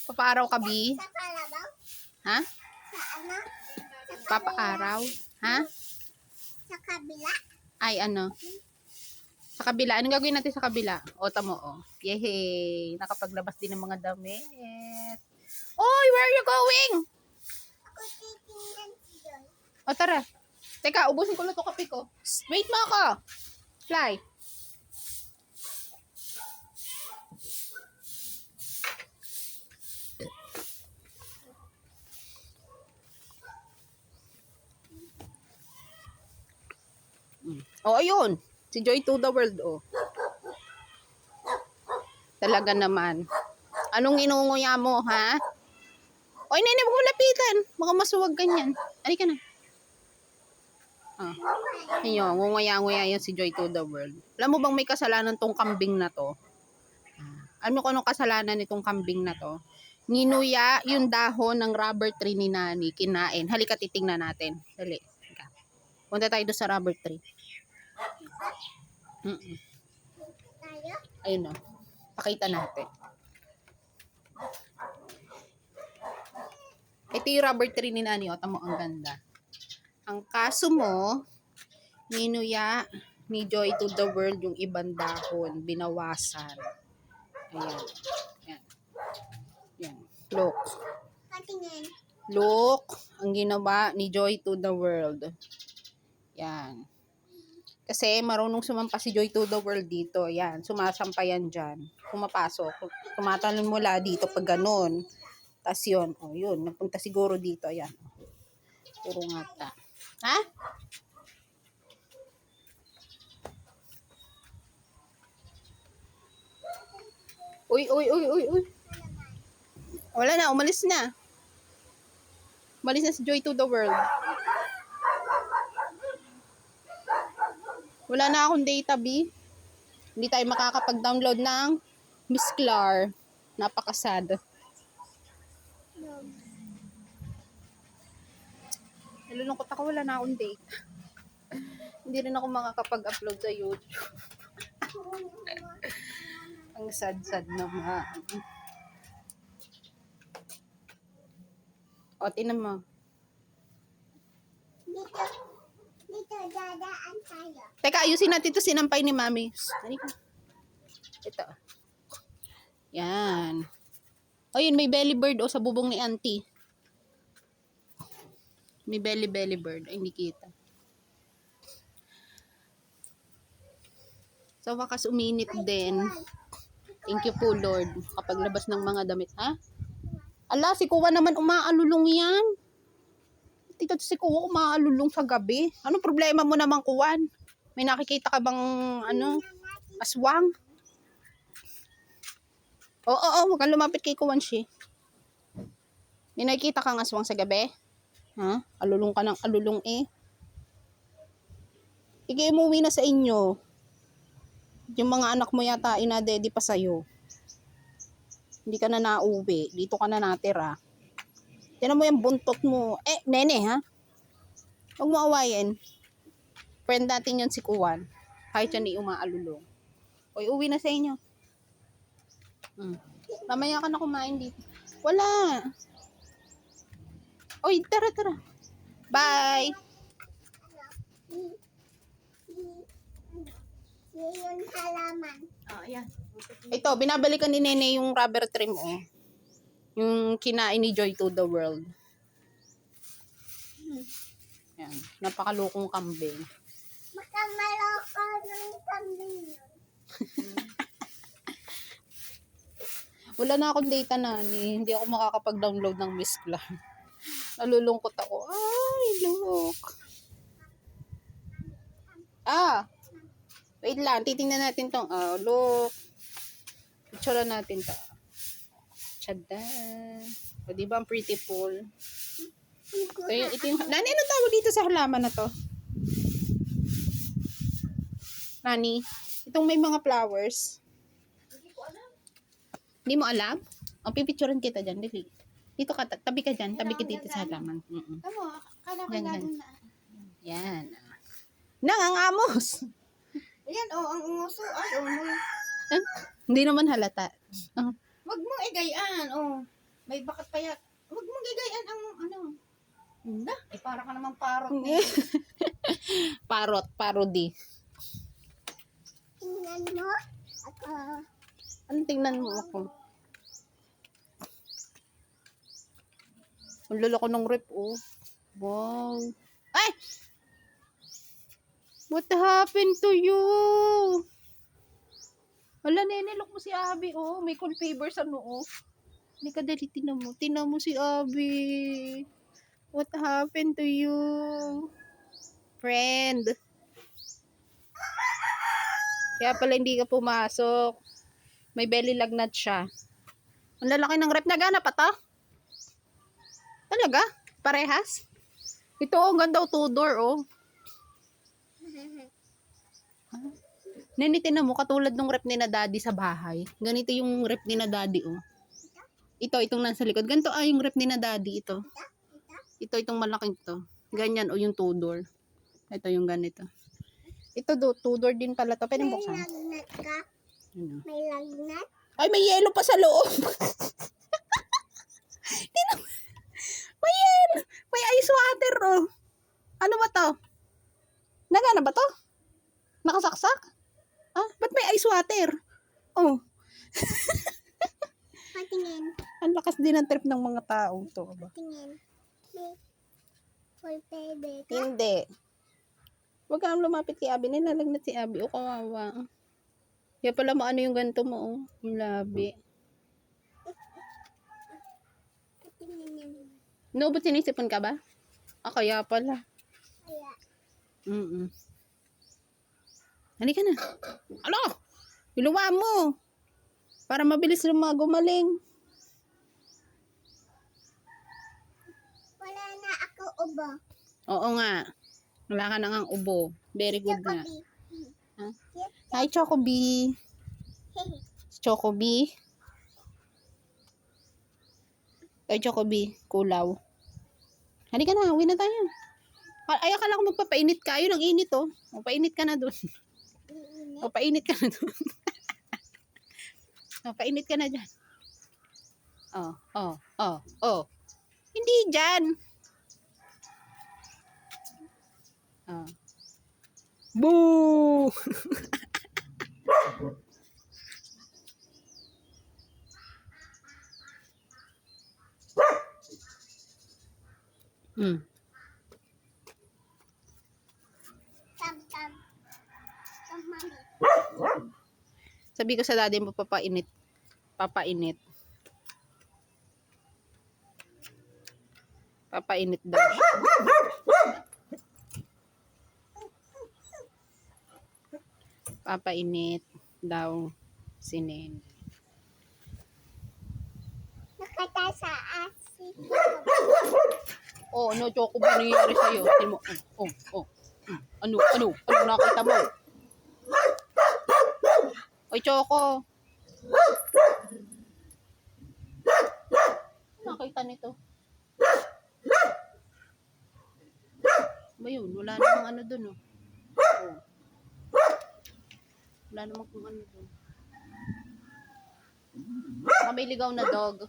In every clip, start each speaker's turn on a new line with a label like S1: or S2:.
S1: Papaaraw ka, Bi?
S2: Sa kalabaw?
S1: Ha?
S2: Sa ano? Sa
S1: Papaaraw? Ha?
S2: Sa kabila?
S1: Ay, ano? Sa kabila. Anong gagawin natin sa kabila? O, tamo, o. Yehey! Nakapaglabas din ng mga damit. Oy, where are you going?
S2: Ako titingnan si Joy.
S1: O, tara. Teka, ubusin ko na ito kape ko. Wait mo ako. Fly. O, ayun. Si Joy to the world, o. Talaga naman. Anong inunguya mo, ha? Oy, nene, huwag mo lapitan. Baka masuwag ganyan. Ani ka na. Ayun, nguya-nguya yan si Joy to the world. Alam mo bang may kasalanan tong kambing na to? Ano ko anong kasalanan nitong kambing na to? Ninuya yung dahon ng rubber tree ni Nani, kinain. Halika, titingnan natin. Dali. Halika. Punta tayo doon sa rubber tree.
S2: Tayo?
S1: Ayun o. Pakita natin. Ito yung rubber tree ni Nani. O, tamo, ang ganda. Ang kaso mo, ninuya ni Joy to the world yung ibang dahon. Binawasan. Ayan. Ayan. Ayan. Look.
S2: Patingin.
S1: Look. Ang ginawa ni Joy to the world. Yan. Kasi marunong sumampa si Joy to the world dito. Yan. Sumasampa yan dyan. Pumapasok. Tumatalon mula dito pag ganun. Tapos yun. O yun. Napunta siguro dito. Yan. Puro ngata. Ha? Uy, uy, uy, uy, uy. Wala na. Umalis na. Umalis na si Joy to the world. Wala na akong data, B. Hindi tayo makakapag-download ng Miss Clar. Napakasad. Nalulungkot ako, wala na akong data. Hindi rin ako makakapag-upload sa YouTube. Ang sad-sad naman. O, tinan mo.
S2: Dito dadaan tayo.
S1: Teka, ayusin natin ito, sinampay ni Mami. Halika. Ito. Yan. O, yun, may belly bird o sa bubong ni Auntie. May belly bird. Ay, hindi kita. Sa wakas, uminit din. Thank you po, Lord. Kapag labas ng mga damit. Ha? Ala, si Kuwa naman umaalulong yan. Tito, si Kuwa umaalulong sa gabi. Anong problema mo naman, Kuwan? May nakikita ka bang, aswang? Oo, huwag kang lumapit kay Kuwan, she. May nakikita kang aswang sa gabi? Ha? Alulong ka ng alulong eh. Sige, umuwi na sa inyo. Yung mga anak mo yata inadedi pa sa'yo. Hindi ka na nauwi. Dito ka na natira. Tinan mo yung buntot mo. Nene ha? Huwag mo awayin. Friend natin yun si Kuwan. Kahit yan ay umaalulong. Uy, uwi na sa inyo. Mamaya ka na kumain dito. Wala. Uy, tara. Bye.
S2: Yung halaman.
S1: Ayan. Ito, binabalikan ni Nene yung rubber trim, oh. Yung kinain ni Joy to the world. Yan. Napakalukong kambing.
S2: Makamaloko ng kambing yun.
S1: Wala na akong data na ni. Hindi ako makakapag-download ng Miss Clar. Nalulungkot ako. Ay, look. Wait lang. Titingnan natin tong. Look. Picture natin to. Tiyada. O, diba ang pretty pool? Ito yung, Nani, ano tawag dito sa halaman na to? Nani, itong may mga flowers. Hindi mo alam? O, pipicturean kita dyan. Dili. Dito ka, tabi ka dyan. Tabi ka dito sa halaman.
S2: Tama, kala ko
S1: Yan.
S2: na.
S1: Yan. Nangangamos.
S2: Ayan, ang unguso. Ay,
S1: Hindi naman halata. Wag mong igayan, oh. May bakat pa yan. Wag mong igayan ang ano. Hindi. Para ka naman parot. Parody.
S2: Tingnan mo. Ako.
S1: Anong tingnan mo ako? Ang luloko ng rep, oh. Wow. Ay! What happened to you? Wala, nene, look mo si Abby, oh. May cool fever sa noo. Hindi ka dali, tinan mo. Tinan mo si Abby. What happened to you? Friend. Kaya pala hindi ka pumasok. May belly lagnat siya. Ang lalaki ng rep. Nagana pa to? Talaga? Parehas? Ito, oh, ang ganda, oh, two-door, oh. Nene, tinan mo, katulad ng rep ni na daddy sa bahay. Ganito yung rep ni na daddy, oh. Itong nasa likod. Ganito, yung rep ni na daddy, ito. Itong malaking to. Ganyan, o yung two-door. Ito yung ganito. Ito, two-door din pala to. Pwede
S2: May
S1: buksan.
S2: lagnat ka?
S1: Ano?
S2: May lagnat?
S1: Ay, may yelo pa sa loob. Tinan mo. May yelo. May ice water, oh. Ano ba to? Nagana ba to? Nakasaksak? Ah, ba't may ice water? Oh.
S2: Patingin.
S1: Ang lakas din ng trip ng mga tao to. Ba?
S2: Patingin. May full baby ka?
S1: Hindi. Huwag kang lumapit kay Abby. Nilalagnat si Abby. O, kawawa. Kaya pala maano yung ganito mo, oh. Yung labi.
S2: Patingin yan.
S1: No, ba't sinisipon ka ba? Ah, kaya pala.
S2: Kaya.
S1: Halika na. Ano? Iluwa mo. Para mabilis gumaling.
S2: Wala na ako ubo.
S1: Oo nga. Wala ka na ngang ubo. Very good nga.
S2: Chocobi.
S1: Ha? Hi, Chocobi. Chocobi. Ay, Chocobi. Kulaw. Halika na. Uwi na tayo. Ay, akala ko magpapainit ka. Ayun ang init, oh. O, painit ka na dun. O, painit ka na dun. O, painit ka na dyan. Oh. Hindi dyan. Oh. Boo!
S2: Tam. Mami.
S1: Sabi ko sa daddy mo, papainit. Papainit daw siya. Papainit daw si Nen.
S2: Nakata sa asin.
S1: Oh, ano, Choco, ba nangyayari sa'yo? Tingnan mo. Ano nakita mo? Oy, Choco. Nakita nito. Ba yun? Wala namang ano dun, oh. Oh. Wala namang kung ano dun. Baka may ligaw na dog.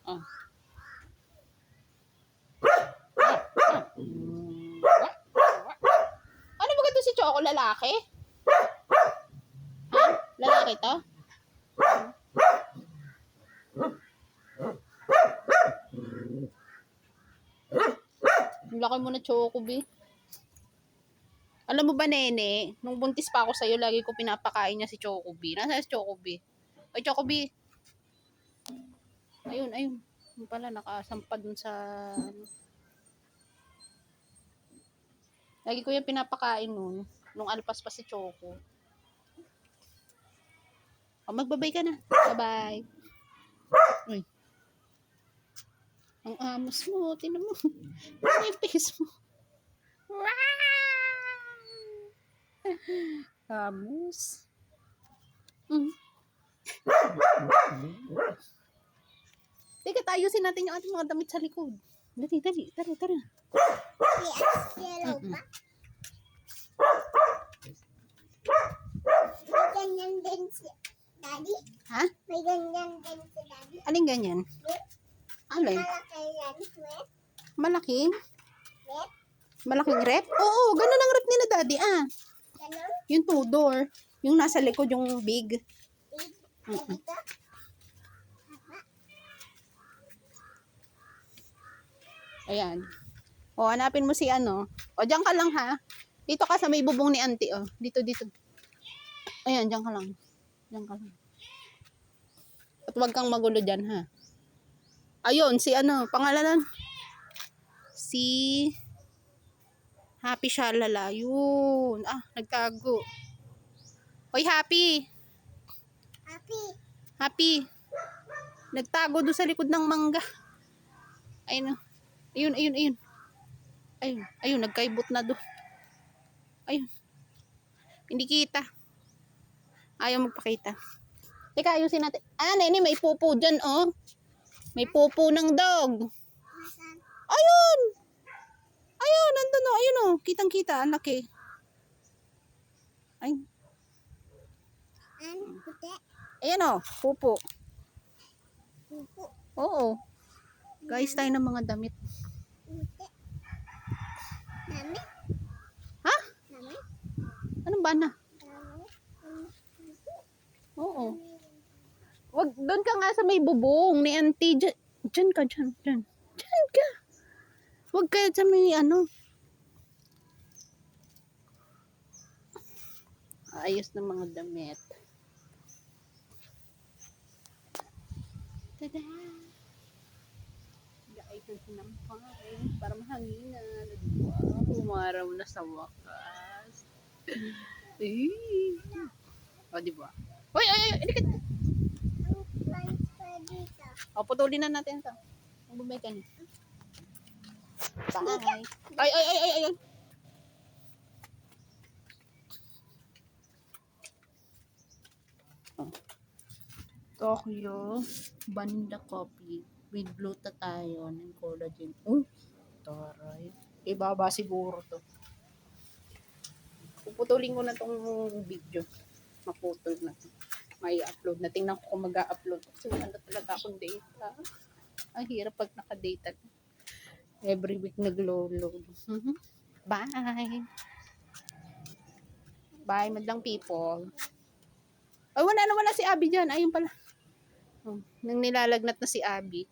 S1: Oh. Ano ba ganito si Choco? Lalaki? Ha? Lalaki to? Ang laki mo na, Choco, B. Alam mo ba, Nene, nung buntis pa ako sa'yo, lagi ko pinapakain niya si Choco B. Nasaan si Choco B? Ay, Choco B. Ayun. Yung pala, nakasampad dun sa... Lagi ko yung pinapakain nun. Nung alpas pa si Choco. O, magbabay ka na. Bye-bye. Uy. Ang amos mo. Tinan mo. Ano yung face mo? Amos. Teka, tayosin natin yung ating mga damit sa likod. Dali. Tara.
S2: Yes, yellow. May ganyan din si Daddy.
S1: Ha?
S2: May ganyan din si Daddy.
S1: Aling ganyan? Alin?
S2: Malaki yan. Wet.
S1: Malaking?
S2: Wet.
S1: Malaking rep? Oo, ganun ang rep nila daddy
S2: Ganun.
S1: Yung two-door. Yung nasa likod, yung big.
S2: Big.
S1: Mm-mm.
S2: Ganito.
S1: Ayan. O, hanapin mo si ano. O, dyan ka lang ha. Dito ka sa may bubong ni auntie, o. Dito. Ayan, dyan ka lang. Dyan ka lang. At huwag kang magulo dyan, ha. Ayun, si ano, pangalanan. Si Happy Shalala. Yun. Ah, nagtago. Hoy, Happy.
S2: Happy.
S1: Happy. Nagtago doon sa likod ng mangga. Ayun. Ayun, nagkaibot na doon. Ayun. Hindi kita. Ayaw magpakita. Teka, ayusin natin. Ah, nene, may pupo dyan, oh. May pupo ng dog.
S2: Masan?
S1: Ayun! Ayun, nandun, oh. Ayun, oh. Kitang-kita, ang laki. Ay,
S2: An? Puti.
S1: ayan, oh. Pupo.
S2: Pupo.
S1: Oo. Guys, tayo ng mga damit.
S2: Puti. Dami.
S1: Ha?
S2: Dami.
S1: Anong ba na?
S2: Dami.
S1: Oo. Wag, doon ka nga sa may bubong ni auntie. Diyan ka. Diyan ka. Wag ka sa may ano. Ayos ng mga damit. Tada! Gait ng sinampay para mahanginan. Wow, umaraw na sa wakas. O, diba? Uy, ilikit!
S2: Ang plants pa dito.
S1: O, putulin na natin ito. Magbabay ka na. Bye! Ay! Oh. Tokyo Vanilla Coffee with glutathione and collagen. Oh, taray. Ibaba siguro to. Puputulin ko na tong video. Maputol na to. May upload na. Tingnan ko kung mag-upload. Kasi wala na talaga akong data. Ang hirap pag naka-data. Every week nag-load. Bye! Bye, madlang people. Ay, wala na si Abby dyan. Ayun pala. Oh, nang nilalagnat na si Abby.